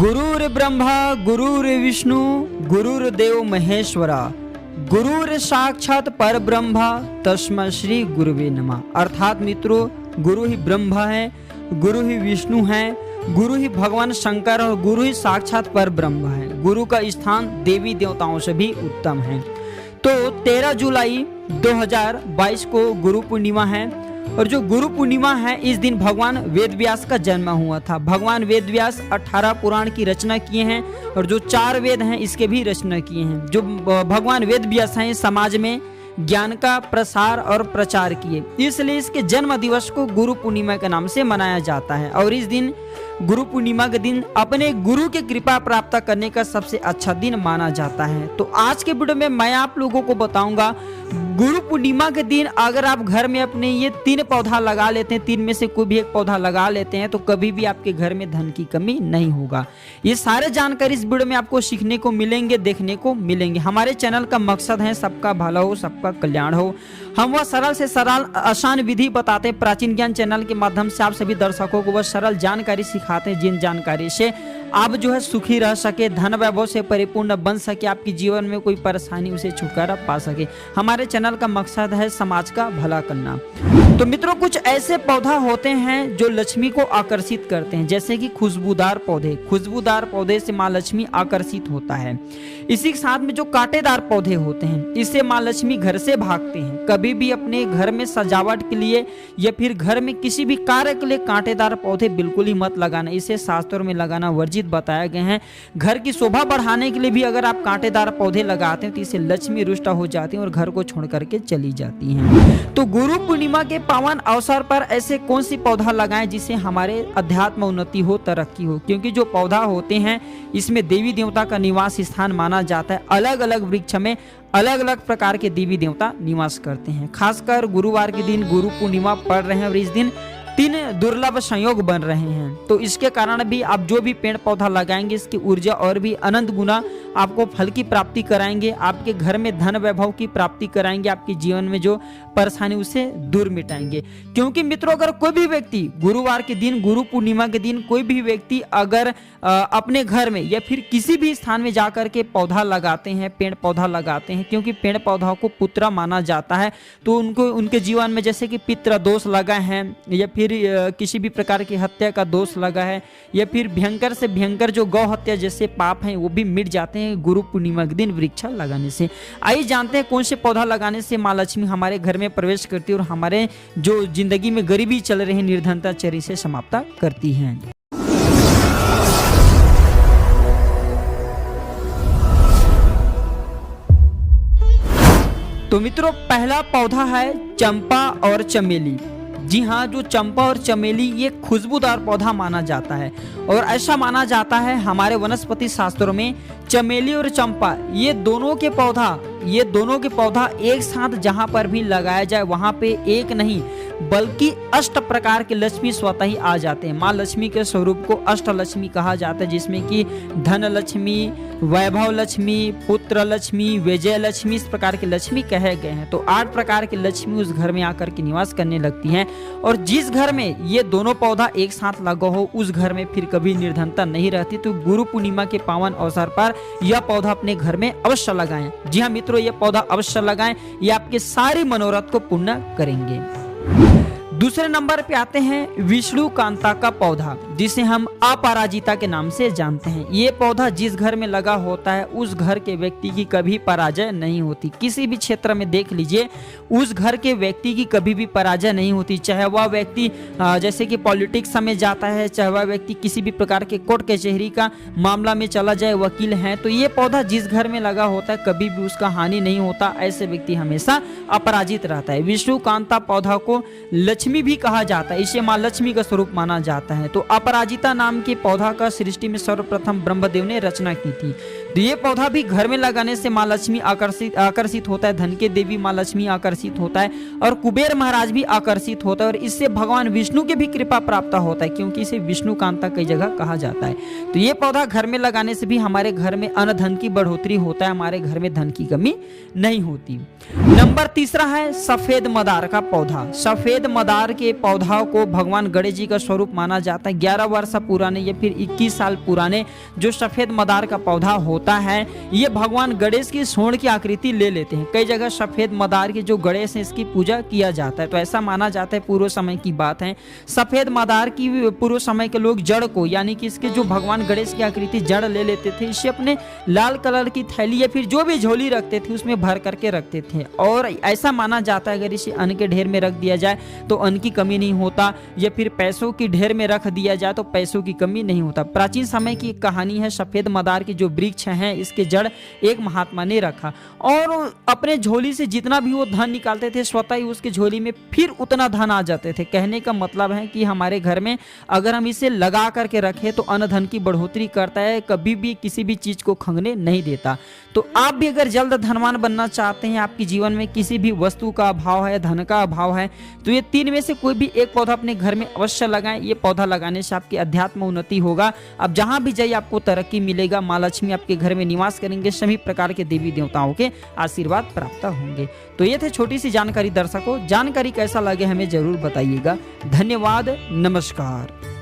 गुरुर्ब्रह्मा गुरुर्विष्णु गुरुर्देव महेश्वरा गुरुर साक्षात पर ब्रह्मा तस्मै श्री गुरुवे नमः। अर्थात मित्रों, गुरु ही ब्रह्मा है, गुरु ही विष्णु है, गुरु ही भगवान शंकर और गुरु ही साक्षात पर ब्रह्म है। गुरु का स्थान देवी देवताओं से भी उत्तम है। तो 13 जुलाई 2022 को गुरु पूर्णिमा है और जो गुरु पूर्णिमा है इस दिन भगवान वेद व्यास का जन्म हुआ था। भगवान वेद व्यास 18 पुराण की रचना किए हैं और जो 4 वेद हैं इसके भी रचना किए हैं। जो भगवान वेद व्यास हैं समाज में ज्ञान का प्रसार और प्रचार किए, इसलिए इसके जन्म दिवस को गुरु पूर्णिमा के नाम से मनाया जाता है। और इस दिन गुरु पूर्णिमा के दिन अपने गुरु की कृपा प्राप्त करने का सबसे अच्छा दिन माना जाता है। तो आज के वीडियो में मैं आप लोगों को बताऊंगा गुरु पूर्णिमा के दिन अगर आप घर में अपने ये 3 पौधा लगा लेते हैं, 3 में से कोई भी एक पौधा लगा लेते हैं तो कभी भी आपके घर में धन की कमी नहीं होगा। ये सारे जानकारी इस वीडियो में आपको सीखने को मिलेंगे, देखने को मिलेंगे। हमारे चैनल का मकसद है सबका भला हो, सबका कल्याण हो। हम वह सरल से सरल आसान विधि बताते हैं। प्राचीन ज्ञान चैनल के माध्यम से आप सभी दर्शकों को वह सरल जानकारी सिखाते हैं जिन जानकारी से आप जो है सुखी रह सके, धन वैभव से परिपूर्ण बन सके, आपके जीवन में कोई परेशानी उसे छुटकारा पा सके। हमारे चैनल का मकसद है समाज का भला करना। तो मित्रों, कुछ ऐसे पौधा होते हैं जो लक्ष्मी को आकर्षित करते हैं, जैसे कि खुशबूदार पौधे। खुशबूदार पौधे से माँ लक्ष्मी आकर्षित होता है। इसी के साथ में जो कांटेदार पौधे होते हैं इससे माँ लक्ष्मी घर से भागते हैं। कभी भी अपने घर में सजावट के लिए या फिर घर में किसी भी कार्य के लिए कांटेदार पौधे बिल्कुल ही मत लगाना, इसे शास्त्रों में लगाना वर्जित बताया गया है। घर की शोभा बढ़ाने के लिए भी अगर आप कांटेदार पौधे लगाते हैं तो इससे लक्ष्मी रुष्ट हो जाती है और घर को छोड़ करके चली जाती हैं। तो गुरु पूर्णिमा के पावन अवसर पर ऐसे कौन सी पौधा लगाएं जिससे हमारे अध्यात्म उन्नति हो, तरक्की हो, क्योंकि जो पौधा होते हैं इसमें देवी देवता का निवास स्थान माना जाता है। अलग अलग वृक्ष में अलग अलग प्रकार के देवी देवता निवास करते हैं। खासकर गुरुवार के दिन गुरु पूर्णिमा पड़ रहे हैं और इस दिन 3 दुर्लभ संयोग बन रहे हैं। तो इसके कारण भी आप जो भी पेड़ पौधा लगाएंगे इसकी ऊर्जा और भी अनंत गुना आपको फल की प्राप्ति कराएंगे, आपके घर में धन वैभव की प्राप्ति कराएंगे, आपके जीवन में जो परेशानी उसे दूर मिटाएंगे। क्योंकि मित्रों, अगर कोई भी व्यक्ति गुरुवार के दिन, गुरु पूर्णिमा के दिन कोई भी व्यक्ति अगर अपने घर में या फिर किसी भी स्थान में जाकर के पौधा लगाते हैं, पेड़ पौधा लगाते हैं, क्योंकि पेड़ पौधा को पुत्र माना जाता है, तो उनको उनके जीवन में जैसे कि पितृ दोष लगा है या फिर किसी भी प्रकार की हत्या का दोष लगा है या फिर भयंकर से भयंकर जो गौ हत्या जैसे पाप हैं वो भी मिट जाते हैं गुरु पूर्णिमा के दिन वृक्ष लगाने से। आइए जानते हैं कौन से पौधा लगाने से माँ लक्ष्मी हमारे घर में प्रवेश करती है और हमारे जो जिंदगी में गरीबी चल रही है, निर्धनता चरी से समाप्त करती है। तो मित्रों, पहला पौधा है चंपा और चमेली। जी हाँ, जो चंपा और चमेली ये खुशबूदार पौधा माना जाता है और ऐसा माना जाता है हमारे वनस्पति शास्त्रों में चमेली और चंपा ये दोनों के पौधा एक साथ जहाँ पर भी लगाया जाए वहाँ पे एक नहीं बल्कि 8 प्रकार के लक्ष्मी स्वतः ही आ जाते हैं। माँ लक्ष्मी के स्वरूप को अष्ट लक्ष्मी कहा जाता है, जिसमें कि धन लक्ष्मी, वैभव लक्ष्मी, पुत्र लक्ष्मी, विजय लक्ष्मी, इस प्रकार के लक्ष्मी कहे गए हैं। तो 8 प्रकार की लक्ष्मी उस घर में आकर के निवास करने लगती हैं और जिस घर में ये दोनों पौधा एक साथ लगा हो उस घर में फिर कभी निर्धनता नहीं रहती। तो गुरु पूर्णिमा के पावन अवसर पर यह पौधा अपने घर में अवश्य लगाएं। जी हाँ मित्रों, यह पौधा अवश्य लगाएं, ये आपके सारे मनोरथ को पूर्ण करेंगे। दूसरे नंबर पे आते हैं विष्णु कांता का पौधा, जिसे हम अपराजिता के नाम से जानते हैं। ये पौधा जिस घर में लगा होता है उस घर के व्यक्ति की कभी पराजय नहीं होती। किसी भी क्षेत्र में देख लीजिए, उस घर के व्यक्ति की कभी भी पराजय नहीं होती। चाहे वह व्यक्ति जैसे कि पॉलिटिक्स में जाता है, चाहे वह व्यक्ति किसी भी प्रकार के कोर्ट कचहरी का मामला में चला जाए, वकील है, तो ये पौधा जिस घर में लगा होता है कभी भी उसका हानि नहीं होता। ऐसे व्यक्ति हमेशा अपराजित रहता है। विष्णु कांता पौधा को लक्ष्मी भी कहा जाता है, इसे माँ लक्ष्मी का स्वरूप माना जाता है। तो अपराजिता नाम के पौधा का सृष्टि में सर्वप्रथम ब्रह्मदेव ने रचना की थी। तो ये पौधा भी घर में लगाने से माँ लक्ष्मी आकर्षित होता है, धन के देवी माँ लक्ष्मी आकर्षित होता है और कुबेर महाराज भी आकर्षित होता है और इससे भगवान विष्णु की भी कृपा प्राप्त होता है, क्योंकि इसे विष्णु कांता कई जगह कहा जाता है। तो ये पौधा घर में लगाने से भी हमारे घर में अन्न धन की बढ़ोतरी होता है, हमारे घर में धन की कमी नहीं होती। नंबर तीसरा है सफेद मदार का पौधा। सफेद मदार के पौधा को भगवान गणेश जी का स्वरूप माना जाता है। 11 वर्ष पुराने या फिर 21 साल पुराने जो सफेद मदार का पौधा होता है, ये भगवान गणेश की सूंड की आकृति ले लेते हैं। कई जगह सफेद मदार के जो गणेश हैं इसकी पूजा किया जाता है। तो ऐसा माना जाता है, पूर्व समय की बात है, सफेद मदार की पूर्व समय के लोग जड़ को, यानी कि इसके जो भगवान गणेश की आकृति जड़ ले लेते थे, इसे अपने लाल कलर की थैली या फिर जो भी झोली रखते थे उसमें भर करके रखते थे। और ऐसा माना जाता है अगर इसे अन्न के ढेर में रख दिया जाए तो अन्न की कमी नहीं होता, या फिर पैसों की ढेर में रख दिया जाए तो पैसों की कमी नहीं होता। प्राचीन समय की एक कहानी है, सफेद मदार के जो वृक्ष हैं इसके जड़ एक महात्मा ने रखा और अपने झोली से जितना भी वो धन निकालते थे स्वतः ही उसके झोली में फिर उतना धन आ जाते थे। कहने का मतलब है कि हमारे घर में अगर हम इसे लगा करके रखें तो अन्न धन की बढ़ोतरी करता है, कभी भी किसी भी चीज को खंगने नहीं देता। तो आप भी अगर जल्द धनवान बनना चाहते हैं, आपके जीवन में किसी भी वस्तु का अभाव है, धन का अभाव है, तो ये 3 में से कोई भी एक पौधा अपने घर में अवश्य लगाएं। ये पौधा लगाने से आपकी अध्यात्म उन्नति होगा। अब जहां भी जाइए आपको तरक्की मिलेगा, माँ लक्ष्मी आपके घर में निवास करेंगे, सभी प्रकार के देवी देवताओं के आशीर्वाद प्राप्त होंगे। तो ये थे छोटी सी जानकारी। दर्शकों, जानकारी कैसा लगे हमें जरूर बताइएगा। धन्यवाद, नमस्कार।